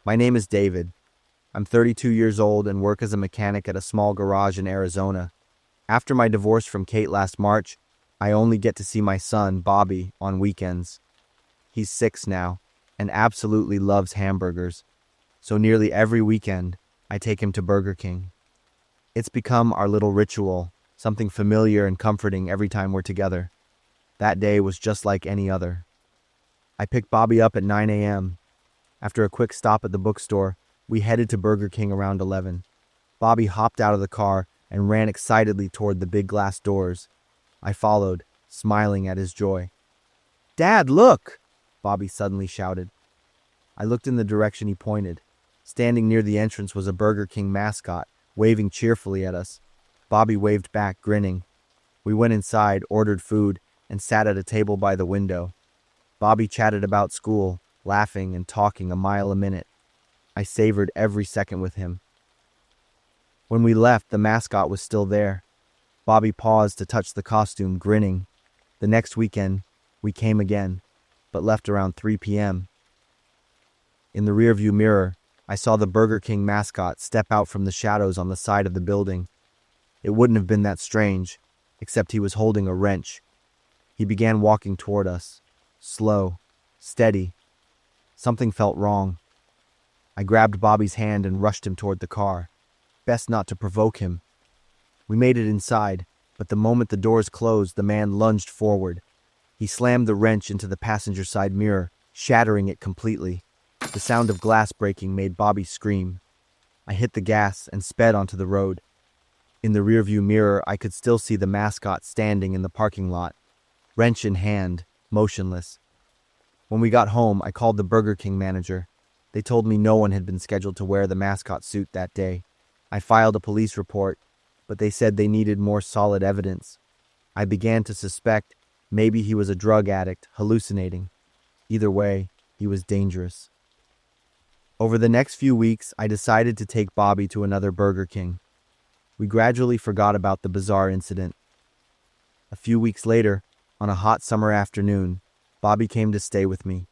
My name is David. I'm 32 years old and work as a mechanic at a small garage in Arizona. After my divorce from Kate last March, I only get to see my son, Bobby, on weekends. He's 6 now and absolutely loves hamburgers, so nearly every weekend I take him to Burger King. It's become our little ritual, something familiar and comforting every time we're together. That day was just like any other. I picked Bobby up at 9 a.m. After a quick stop at the bookstore, we headed to Burger King around 11. Bobby hopped out of the car and ran excitedly toward the big glass doors. I followed, smiling at his joy. "Dad, look!" Bobby suddenly shouted. I looked in the direction he pointed. Standing near the entrance was a Burger King mascot, waving cheerfully at us. Bobby waved back, grinning. We went inside, ordered food, and sat at a table by the window. Bobby chatted about school, laughing and talking a mile a minute. I savored every second with him. When we left, the mascot was still there. Bobby paused to touch the costume, grinning. The next weekend, we came again, but left around 3 p.m. In the rearview mirror, I saw the Burger King mascot step out from the shadows on the side of the building. It wouldn't have been that strange, except he was holding a wrench. He began walking toward us, slow, steady. Something felt wrong. I grabbed Bobby's hand and rushed him toward the car. Best not to provoke him. We made it inside, but the moment the doors closed, the man lunged forward. He slammed the wrench into the passenger side mirror, shattering it completely. The sound of glass breaking made Bobby scream. I hit the gas and sped onto the road. In the rearview mirror, I could still see the mascot standing in the parking lot, wrench in hand, motionless. When we got home, I called the Burger King manager. They told me no one had been scheduled to wear the mascot suit that day. I filed a police report, but they said they needed more solid evidence. I began to suspect maybe he was a drug addict, hallucinating. Either way, he was dangerous. Over the next few weeks, I decided to take Bobby to another Burger King. We gradually forgot about the bizarre incident. A few weeks later, on a hot summer afternoon, Bobby came to stay with me.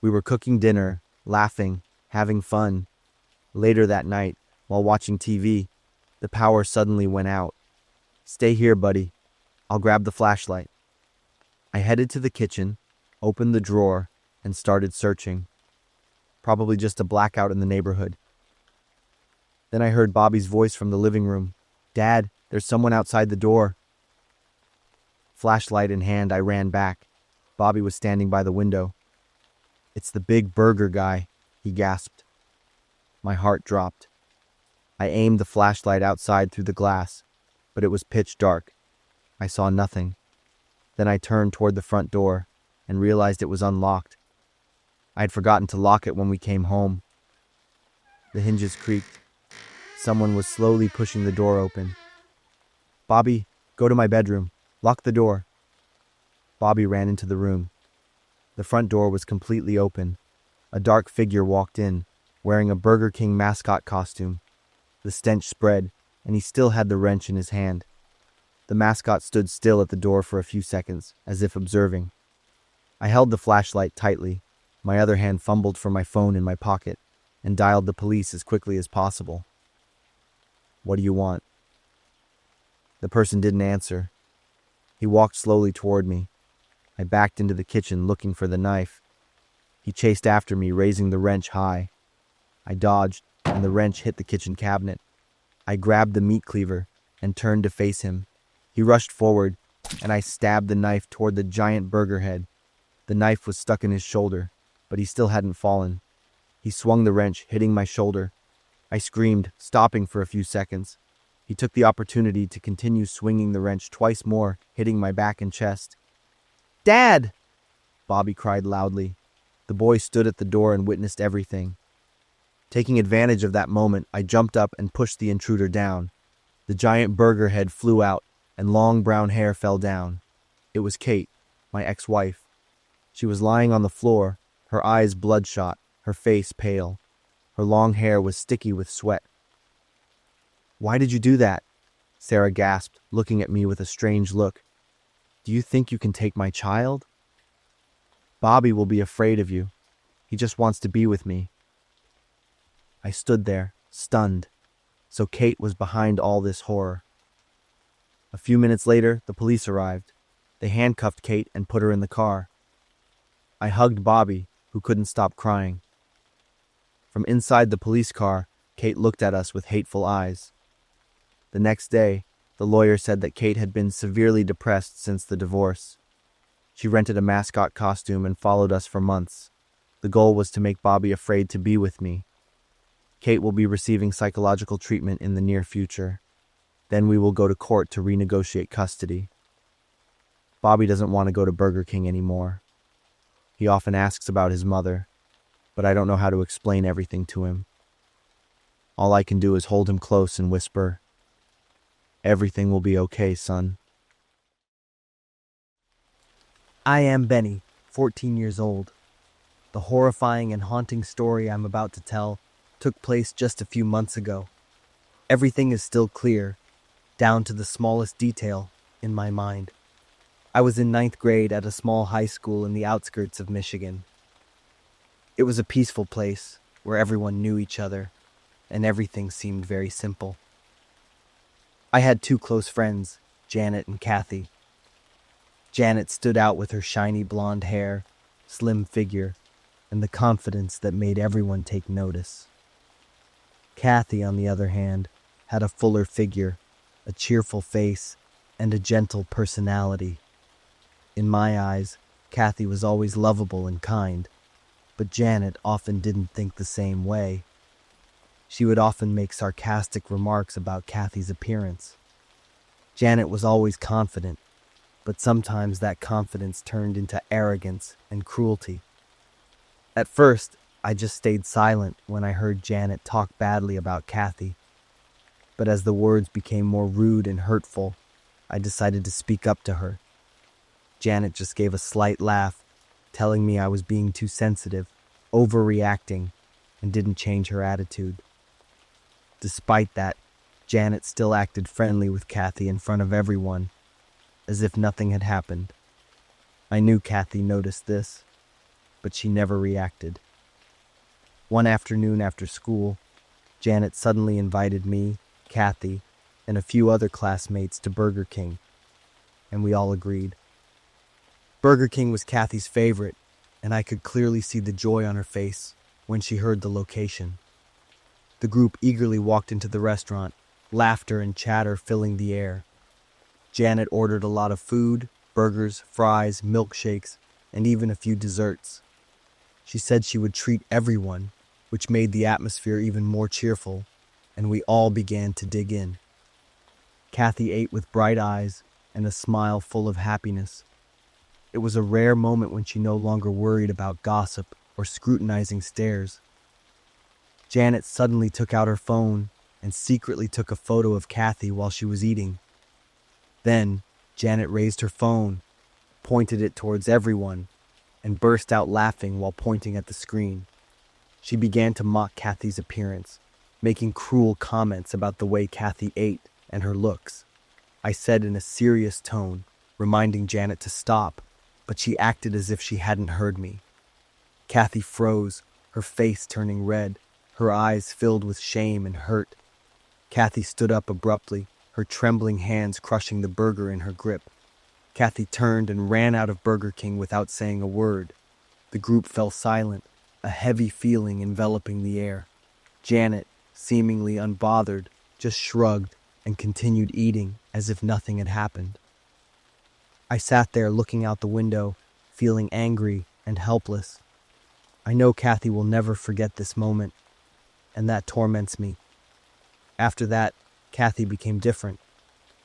We were cooking dinner, laughing, having fun. Later that night, while watching TV, the power suddenly went out. "Stay here, buddy. I'll grab the flashlight." I headed to the kitchen, opened the drawer, and started searching. Probably just a blackout in the neighborhood. Then I heard Bobby's voice from the living room. "Dad, there's someone outside the door." Flashlight in hand, I ran back. Bobby was standing by the window. "It's the big burger guy," he gasped. My heart dropped. I aimed the flashlight outside through the glass, but it was pitch dark. I saw nothing. Then I turned toward the front door and realized it was unlocked. I had forgotten to lock it when we came home. The hinges creaked. Someone was slowly pushing the door open. "Bobby, go to my bedroom. Lock the door." Bobby ran into the room. The front door was completely open. A dark figure walked in, wearing a Burger King mascot costume. The stench spread, and he still had the wrench in his hand. The mascot stood still at the door for a few seconds, as if observing. I held the flashlight tightly. My other hand fumbled for my phone in my pocket and dialed the police as quickly as possible. "What do you want?" The person didn't answer. He walked slowly toward me. I backed into the kitchen looking for the knife. He chased after me, raising the wrench high. I dodged, and the wrench hit the kitchen cabinet. I grabbed the meat cleaver and turned to face him. He rushed forward, and I stabbed the knife toward the giant burger head. The knife was stuck in his shoulder, but he still hadn't fallen. He swung the wrench, hitting my shoulder. I screamed, stopping for a few seconds. He took the opportunity to continue swinging the wrench twice more, hitting my back and chest. "Dad!" Bobby cried loudly. The boy stood at the door and witnessed everything. Taking advantage of that moment, I jumped up and pushed the intruder down. The giant burger head flew out, and long brown hair fell down. It was Kate, my ex-wife. She was lying on the floor, her eyes bloodshot, her face pale. Her long hair was sticky with sweat. "Why did you do that?" Sarah gasped, looking at me with a strange look. "Do you think you can take my child?" "Bobby will be afraid of you. He just wants to be with me." I stood there, stunned. So Kate was behind all this horror. A few minutes later, the police arrived. They handcuffed Kate and put her in the car. I hugged Bobby, who couldn't stop crying. From inside the police car, Kate looked at us with hateful eyes. The next day, the lawyer said that Kate had been severely depressed since the divorce. She rented a mascot costume and followed us for months. The goal was to make Bobby afraid to be with me. Kate will be receiving psychological treatment in the near future. Then we will go to court to renegotiate custody. Bobby doesn't want to go to Burger King anymore. He often asks about his mother, but I don't know how to explain everything to him. All I can do is hold him close and whisper, "Everything will be okay, son." I am Benny, 14 years old. The horrifying and haunting story I'm about to tell took place just a few months ago. Everything is still clear, down to the smallest detail, in my mind. I was in 9th grade at a small high school in the outskirts of Michigan. It was a peaceful place where everyone knew each other, and everything seemed very simple. I had two close friends, Janet and Kathy. Janet stood out with her shiny blonde hair, slim figure, and the confidence that made everyone take notice. Kathy, on the other hand, had a fuller figure, a cheerful face, and a gentle personality. In my eyes, Kathy was always lovable and kind, but Janet often didn't think the same way. She would often make sarcastic remarks about Kathy's appearance. Janet was always confident, but sometimes that confidence turned into arrogance and cruelty. At first, I just stayed silent when I heard Janet talk badly about Kathy. But as the words became more rude and hurtful, I decided to speak up to her. Janet just gave a slight laugh, telling me I was being too sensitive, overreacting, and didn't change her attitude. Despite that, Janet still acted friendly with Kathy in front of everyone, as if nothing had happened. I knew Kathy noticed this, but she never reacted. One afternoon after school, Janet suddenly invited me, Kathy, and a few other classmates to Burger King, and we all agreed. Burger King was Kathy's favorite, and I could clearly see the joy on her face when she heard the location. The group eagerly walked into the restaurant, laughter and chatter filling the air. Janet ordered a lot of food, burgers, fries, milkshakes, and even a few desserts. She said she would treat everyone, which made the atmosphere even more cheerful, and we all began to dig in. Kathy ate with bright eyes and a smile full of happiness. It was a rare moment when she no longer worried about gossip or scrutinizing stares. Janet suddenly took out her phone and secretly took a photo of Kathy while she was eating. Then, Janet raised her phone, pointed it towards everyone, and burst out laughing while pointing at the screen. She began to mock Kathy's appearance, making cruel comments about the way Kathy ate and her looks. I said in a serious tone, reminding Janet to stop, but she acted as if she hadn't heard me. Kathy froze, her face turning red, her eyes filled with shame and hurt. Kathy stood up abruptly, her trembling hands crushing the burger in her grip. Kathy turned and ran out of Burger King without saying a word. The group fell silent, a heavy feeling enveloping the air. Janet, seemingly unbothered, just shrugged and continued eating as if nothing had happened. I sat there looking out the window, feeling angry and helpless. I know Kathy will never forget this moment, and that torments me. After that, Kathy became different.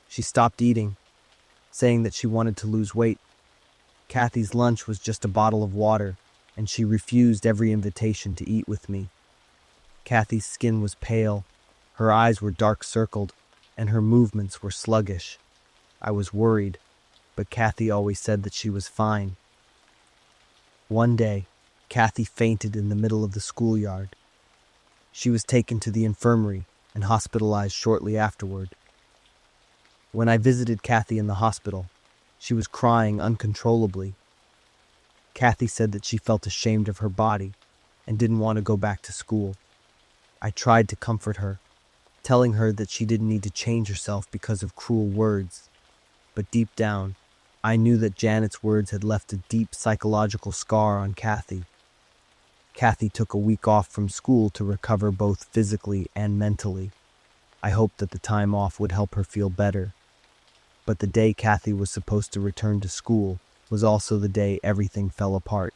She stopped eating, saying that she wanted to lose weight. Kathy's lunch was just a bottle of water, and she refused every invitation to eat with me. Kathy's skin was pale, her eyes were dark-circled, and her movements were sluggish. I was worried, but Kathy always said that she was fine. One day, Kathy fainted in the middle of the schoolyard. She was taken to the infirmary and hospitalized shortly afterward. When I visited Kathy in the hospital, she was crying uncontrollably. Kathy said that she felt ashamed of her body and didn't want to go back to school. I tried to comfort her, telling her that she didn't need to change herself because of cruel words. But deep down, I knew that Janet's words had left a deep psychological scar on Kathy. Kathy took a week off from school to recover both physically and mentally. I hoped that the time off would help her feel better. But the day Kathy was supposed to return to school was also the day everything fell apart.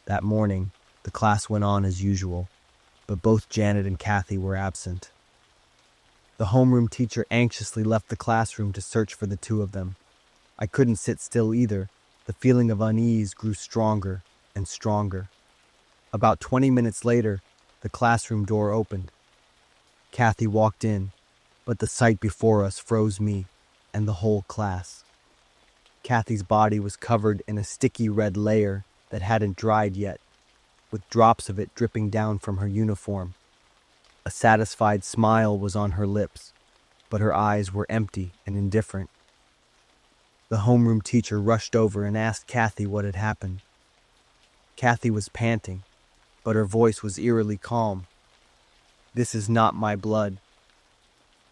That morning, the class went on as usual, but both Janet and Kathy were absent. The homeroom teacher anxiously left the classroom to search for the two of them. I couldn't sit still either. The feeling of unease grew stronger and stronger. About 20 minutes later, the classroom door opened. Kathy walked in, but the sight before us froze me and the whole class. Kathy's body was covered in a sticky red layer that hadn't dried yet, with drops of it dripping down from her uniform. A satisfied smile was on her lips, but her eyes were empty and indifferent. The homeroom teacher rushed over and asked Kathy what had happened. Kathy was panting, but her voice was eerily calm. "This is not my blood."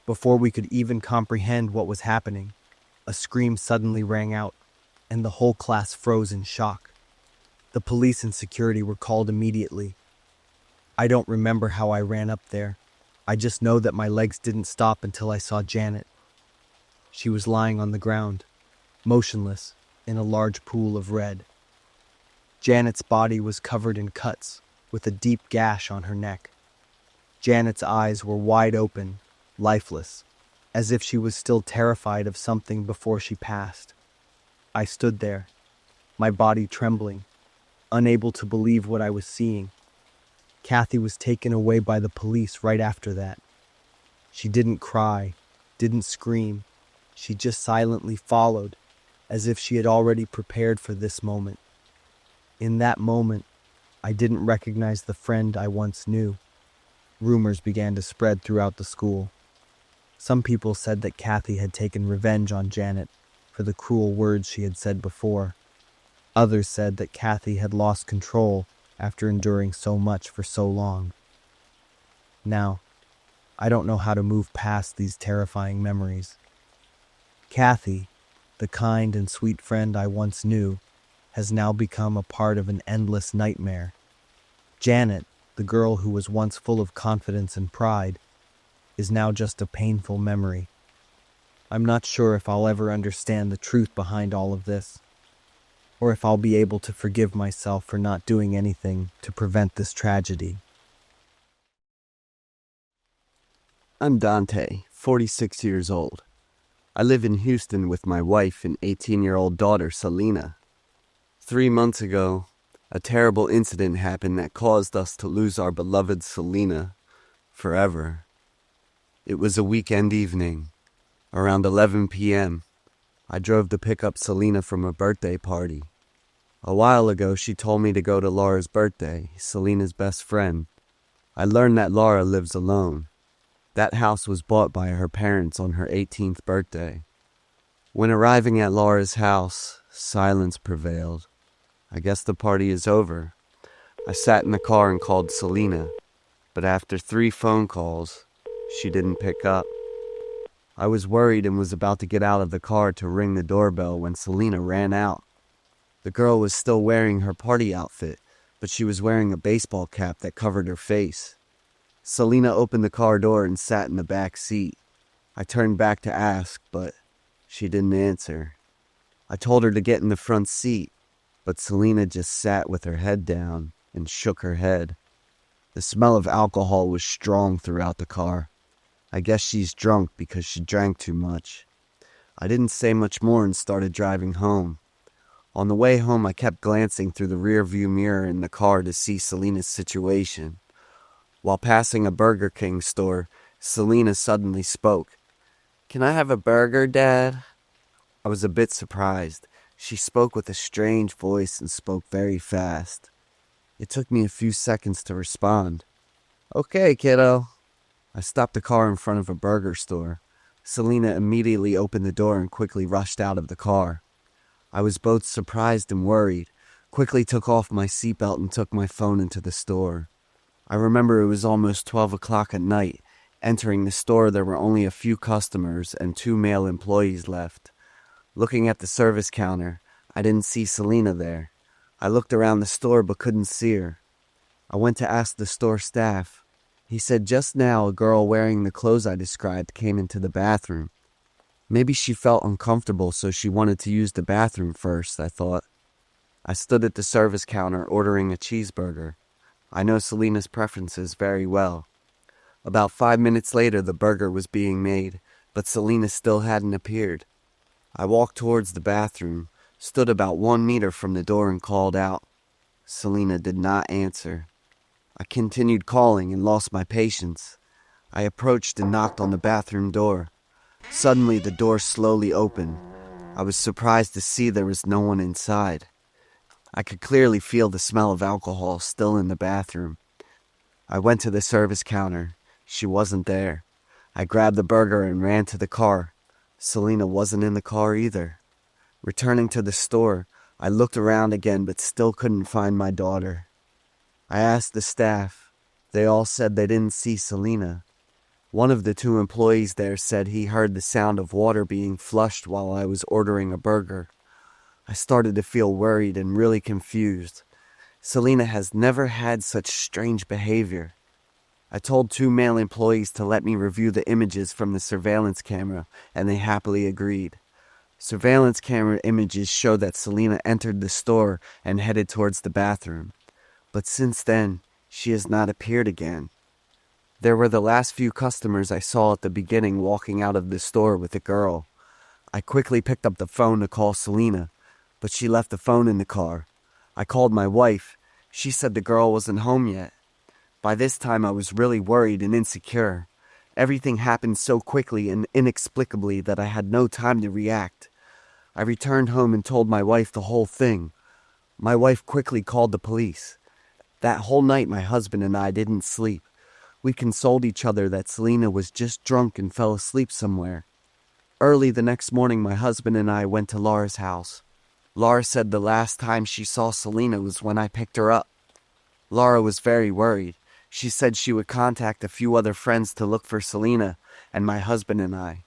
Before we could even comprehend what was happening, a scream suddenly rang out, and the whole class froze in shock. The police and security were called immediately. I don't remember how I ran up there. I just know that my legs didn't stop until I saw Janet. She was lying on the ground, motionless, in a large pool of red. Janet's body was covered in cuts, with a deep gash on her neck. Janet's eyes were wide open, lifeless, as if she was still terrified of something before she passed. I stood there, my body trembling, unable to believe what I was seeing. Kathy was taken away by the police right after that. She didn't cry, didn't scream. She just silently followed, as if she had already prepared for this moment. In that moment, I didn't recognize the friend I once knew. Rumors began to spread throughout the school. Some people said that Kathy had taken revenge on Janet for the cruel words she had said before. Others said that Kathy had lost control after enduring so much for so long. Now, I don't know how to move past these terrifying memories. Kathy, the kind and sweet friend I once knew, has now become a part of an endless nightmare. Janet, the girl who was once full of confidence and pride, is now just a painful memory. I'm not sure if I'll ever understand the truth behind all of this, or if I'll be able to forgive myself for not doing anything to prevent this tragedy. I'm Dante, 46 years old. I live in Houston with my wife and 18-year-old daughter, Selena. 3 months ago, a terrible incident happened that caused us to lose our beloved Selena forever. It was a weekend evening. Around 11 p.m., I drove to pick up Selena from a birthday party. A while ago, she told me to go to Laura's birthday, Selena's best friend. I learned that Laura lives alone. That house was bought by her parents on her 18th birthday. When arriving at Laura's house, silence prevailed. I guess the party is over. I sat in the car and called Selena, but after 3 phone calls, she didn't pick up. I was worried and was about to get out of the car to ring the doorbell when Selena ran out. The girl was still wearing her party outfit, but she was wearing a baseball cap that covered her face. Selena opened the car door and sat in the back seat. I turned back to ask, but she didn't answer. I told her to get in the front seat, but Selena just sat with her head down and shook her head. The smell of alcohol was strong throughout the car. I guess she's drunk because she drank too much. I didn't say much more and started driving home. On the way home, I kept glancing through the rearview mirror in the car to see Selena's situation. While passing a Burger King store, Selena suddenly spoke. "Can I have a burger, Dad?" I was a bit surprised. She spoke with a strange voice and spoke very fast. It took me a few seconds to respond. "Okay, kiddo." I stopped the car in front of a burger store. Selena immediately opened the door and quickly rushed out of the car. I was both surprised and worried, quickly took off my seatbelt and took my phone into the store. I remember it was almost 12 o'clock at night. Entering the store, there were only a few customers and 2 male employees left. Looking at the service counter, I didn't see Selena there. I looked around the store but couldn't see her. I went to ask the store staff. He said just now a girl wearing the clothes I described came into the bathroom. Maybe she felt uncomfortable, so she wanted to use the bathroom first, I thought. I stood at the service counter ordering a cheeseburger. I know Selena's preferences very well. About 5 minutes later, the burger was being made, but Selena still hadn't appeared. I walked towards the bathroom, stood about 1 meter from the door and called out. Selena did not answer. I continued calling and lost my patience. I approached and knocked on the bathroom door. Suddenly, the door slowly opened. I was surprised to see there was no one inside. I could clearly feel the smell of alcohol still in the bathroom. I went to the service counter. She wasn't there. I grabbed the burger and ran to the car. Selena wasn't in the car either. Returning to the store, I looked around again but still couldn't find my daughter. I asked the staff. They all said they didn't see Selena. One of the 2 employees there said he heard the sound of water being flushed while I was ordering a burger. I started to feel worried and really confused. Selena has never had such strange behavior. I told 2 male employees to let me review the images from the surveillance camera, and they happily agreed. Surveillance camera images show that Selena entered the store and headed towards the bathroom. But since then, she has not appeared again. There were the last few customers I saw at the beginning walking out of the store with a girl. I quickly picked up the phone to call Selena, but she left the phone in the car. I called my wife. She said the girl wasn't home yet. By this time, I was really worried and insecure. Everything happened so quickly and inexplicably that I had no time to react. I returned home and told my wife the whole thing. My wife quickly called the police. That whole night, my husband and I didn't sleep. We consoled each other that Selena was just drunk and fell asleep somewhere. Early the next morning, my husband and I went to Laura's house. Laura said the last time she saw Selena was when I picked her up. Laura was very worried. She said she would contact a few other friends to look for Selena and my husband and I.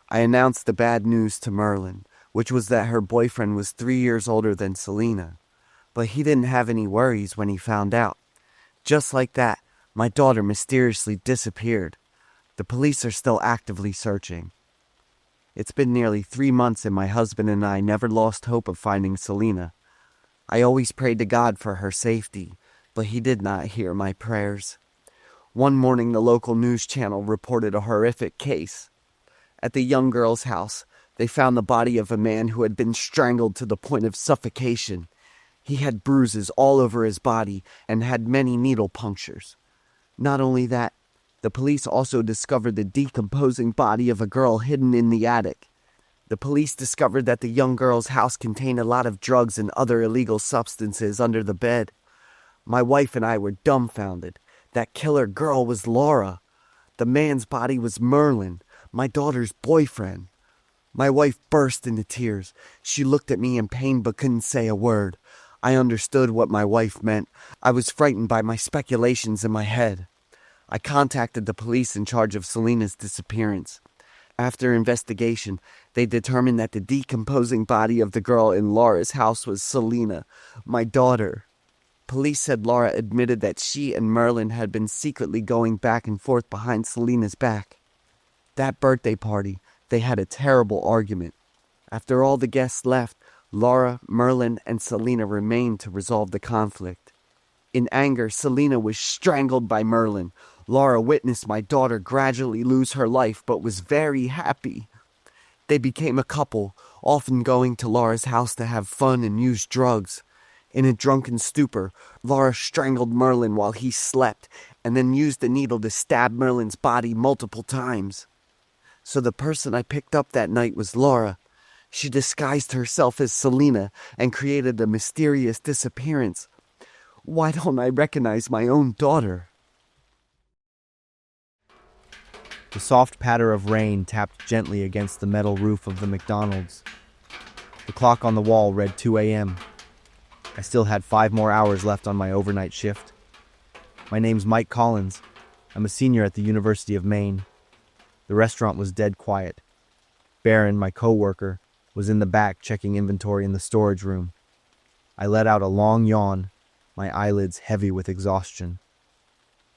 I announced the bad news to Merlin, which was that her boyfriend was 3 years older than Selena. But he didn't have any worries when he found out. Just like that, my daughter mysteriously disappeared. The police are still actively searching. It's been nearly 3 months and my husband and I never lost hope of finding Selena. I always prayed to God for her safety, but he did not hear my prayers. One morning, the local news channel reported a horrific case. At the young girl's house, they found the body of a man who had been strangled to the point of suffocation. He had bruises all over his body and had many needle punctures. Not only that, the police also discovered the decomposing body of a girl hidden in the attic. The police discovered that the young girl's house contained a lot of drugs and other illegal substances under the bed. My wife and I were dumbfounded. That killer girl was Laura. The man's body was Merlin, my daughter's boyfriend. My wife burst into tears. She looked at me in pain but couldn't say a word. I understood what my wife meant. I was frightened by my speculations in my head. I contacted the police in charge of Selena's disappearance. After investigation, they determined that the decomposing body of the girl in Laura's house was Selena, my daughter. Police said Laura admitted that she and Merlin had been secretly going back and forth behind Selena's back. That birthday party, they had a terrible argument. After all the guests left, Laura, Merlin, and Selena remained to resolve the conflict. In anger, Selena was strangled by Merlin. Laura witnessed my daughter gradually lose her life, but was very happy. They became a couple, often going to Laura's house to have fun and use drugs. In a drunken stupor, Laura strangled Merlin while he slept, and then used a needle to stab Merlin's body multiple times. So the person I picked up that night was Laura. She disguised herself as Selena and created a mysterious disappearance. Why don't I recognize my own daughter? The soft patter of rain tapped gently against the metal roof of the McDonald's. The clock on the wall read 2 a.m. I still had 5 more hours left on my overnight shift. My name's Mike Collins. I'm a senior at the University of Maine. The restaurant was dead quiet. Barron, my coworker, was in the back checking inventory in the storage room. I let out a long yawn, my eyelids heavy with exhaustion.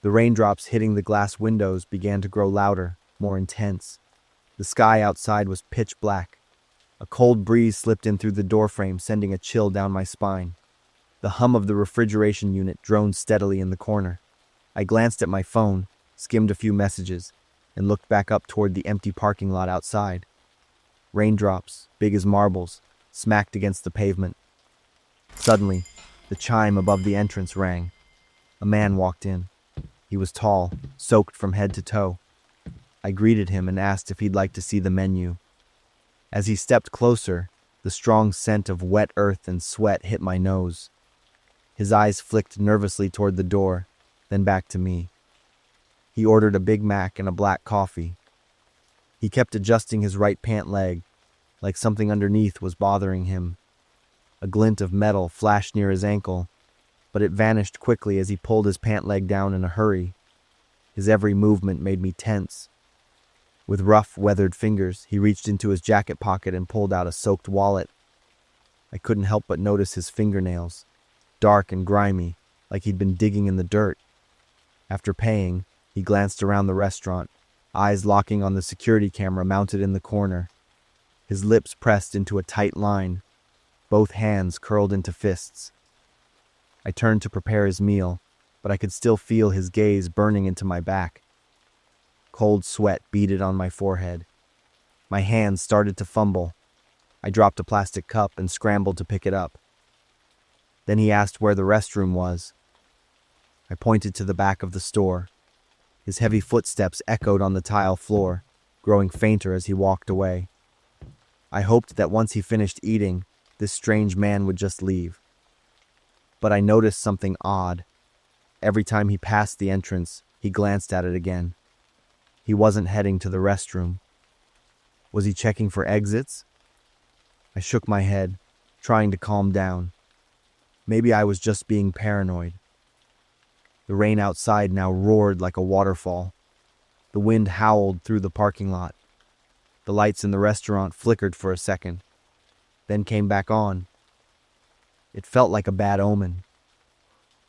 The raindrops hitting the glass windows began to grow louder, more intense. The sky outside was pitch black. A cold breeze slipped in through the doorframe, sending a chill down my spine. The hum of the refrigeration unit droned steadily in the corner. I glanced at my phone, skimmed a few messages, and looked back up toward the empty parking lot outside. Raindrops, big as marbles, smacked against the pavement. Suddenly, the chime above the entrance rang. A man walked in. He was tall, soaked from head to toe. I greeted him and asked if he'd like to see the menu. As he stepped closer, the strong scent of wet earth and sweat hit my nose. His eyes flicked nervously toward the door, then back to me. He ordered a Big Mac and a black coffee. He kept adjusting his right pant leg, like something underneath was bothering him. A glint of metal flashed near his ankle, but it vanished quickly as he pulled his pant leg down in a hurry. His every movement made me tense. With rough, weathered fingers, he reached into his jacket pocket and pulled out a soaked wallet. I couldn't help but notice his fingernails, dark and grimy, like he'd been digging in the dirt. After paying, he glanced around the restaurant, eyes locking on the security camera mounted in the corner. His lips pressed into a tight line, both hands curled into fists. I turned to prepare his meal, but I could still feel his gaze burning into my back. Cold sweat beaded on my forehead. My hands started to fumble. I dropped a plastic cup and scrambled to pick it up. Then he asked where the restroom was. I pointed to the back of the store. His heavy footsteps echoed on the tile floor, growing fainter as he walked away. I hoped that once he finished eating, this strange man would just leave. But I noticed something odd. Every time he passed the entrance, he glanced at it again. He wasn't heading to the restroom. Was he checking for exits? I shook my head, trying to calm down. Maybe I was just being paranoid. The rain outside now roared like a waterfall. The wind howled through the parking lot. The lights in the restaurant flickered for a second, then came back on. It felt like a bad omen.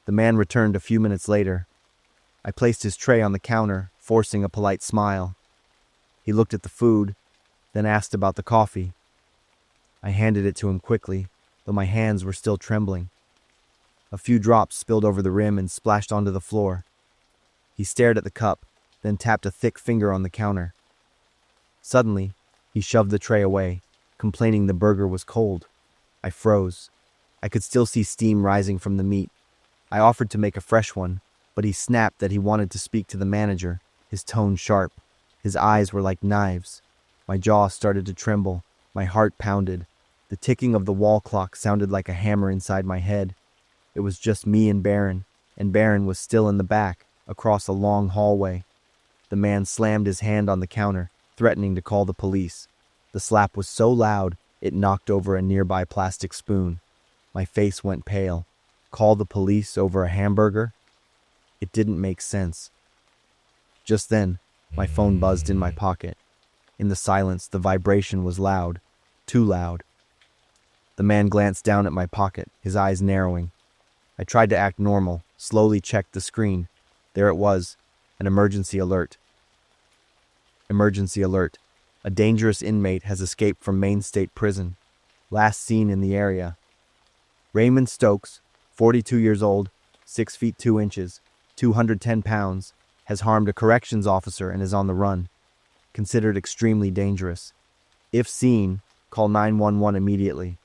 The man returned a few minutes later. I placed his tray on the counter, forcing a polite smile. He looked at the food, then asked about the coffee. I handed it to him quickly, though my hands were still trembling. A few drops spilled over the rim and splashed onto the floor. He stared at the cup, then tapped a thick finger on the counter. Suddenly, he shoved the tray away, complaining the burger was cold. I froze. I could still see steam rising from the meat. I offered to make a fresh one, but he snapped that he wanted to speak to the manager, his tone sharp. His eyes were like knives. My jaw started to tremble. My heart pounded. The ticking of the wall clock sounded like a hammer inside my head. It was just me and Barron was still in the back, across a long hallway. The man slammed his hand on the counter, threatening to call the police. The slap was so loud, it knocked over a nearby plastic spoon. My face went pale. Call the police over a hamburger? It didn't make sense. Just then, my phone buzzed in my pocket. In the silence, the vibration was loud, too loud. The man glanced down at my pocket, his eyes narrowing. I tried to act normal, slowly checked the screen. There it was, an emergency alert. Emergency alert. A dangerous inmate has escaped from Maine State Prison. Last seen in the area. Raymond Stokes, 42 years old, 6 feet 2 inches, 210 pounds, has harmed a corrections officer and is on the run. Considered extremely dangerous. If seen, call 911 immediately.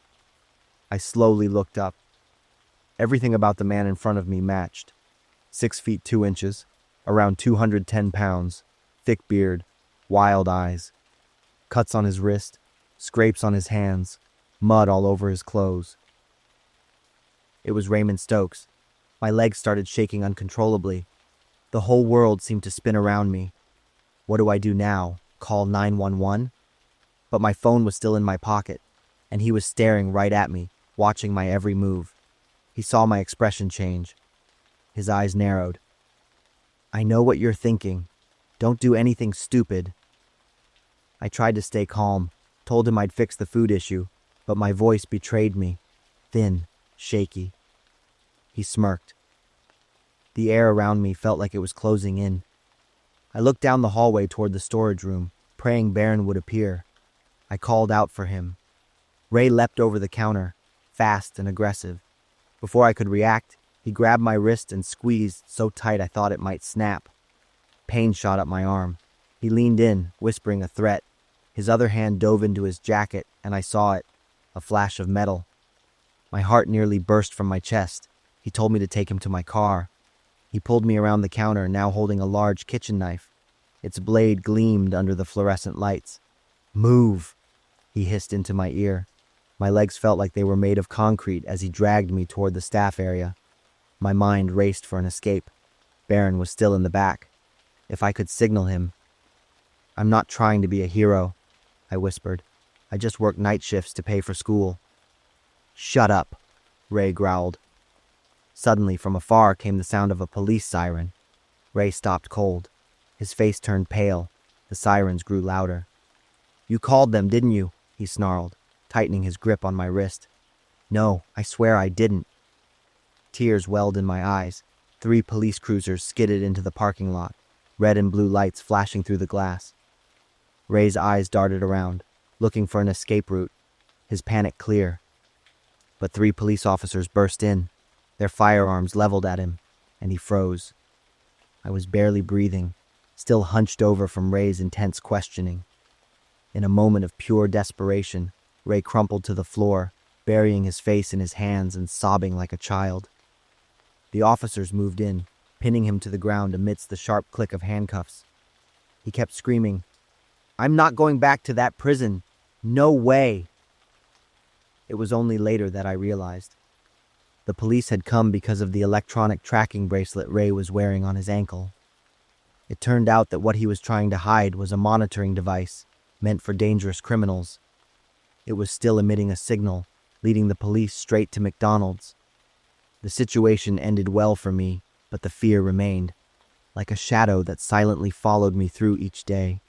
I slowly looked up. Everything about the man in front of me matched. 6 feet 2 inches, around 210 pounds, thick beard, wild eyes. Cuts on his wrist, scrapes on his hands, mud all over his clothes. It was Raymond Stokes. My legs started shaking uncontrollably. The whole world seemed to spin around me. What do I do now? Call 911? But my phone was still in my pocket, and he was staring right at me, watching my every move. He saw my expression change. His eyes narrowed. I know what you're thinking. Don't do anything stupid. I tried to stay calm, told him I'd fix the food issue, but my voice betrayed me, thin, shaky. He smirked. The air around me felt like it was closing in. I looked down the hallway toward the storage room, praying Baron would appear. I called out for him. Ray leapt over the counter, fast and aggressive. Before I could react, he grabbed my wrist and squeezed so tight I thought it might snap. Pain shot up my arm. He leaned in, whispering a threat. His other hand dove into his jacket, and I saw it, a flash of metal. My heart nearly burst from my chest. He told me to take him to my car. He pulled me around the counter, now holding a large kitchen knife. Its blade gleamed under the fluorescent lights. "Move," he hissed into my ear. My legs felt like they were made of concrete as he dragged me toward the staff area. My mind raced for an escape. Baron was still in the back. If I could signal him. "I'm not trying to be a hero," I whispered. "I just work night shifts to pay for school." "Shut up," Ray growled. Suddenly, from afar came the sound of a police siren. Ray stopped cold. His face turned pale. The sirens grew louder. "You called them, didn't you?" he snarled, tightening his grip on my wrist. "No, I swear I didn't." Tears welled in my eyes. 3 police cruisers skidded into the parking lot, red and blue lights flashing through the glass. Ray's eyes darted around, looking for an escape route, his panic clear. But 3 police officers burst in, their firearms leveled at him, and he froze. I was barely breathing, still hunched over from Ray's intense questioning. In a moment of pure desperation, Ray crumpled to the floor, burying his face in his hands and sobbing like a child. The officers moved in, pinning him to the ground amidst the sharp click of handcuffs. He kept screaming, "I'm not going back to that prison. No way." It was only later that I realized. The police had come because of the electronic tracking bracelet Ray was wearing on his ankle. It turned out that what he was trying to hide was a monitoring device meant for dangerous criminals. It was still emitting a signal, leading the police straight to McDonald's. The situation ended well for me, but the fear remained, like a shadow that silently followed me through each day.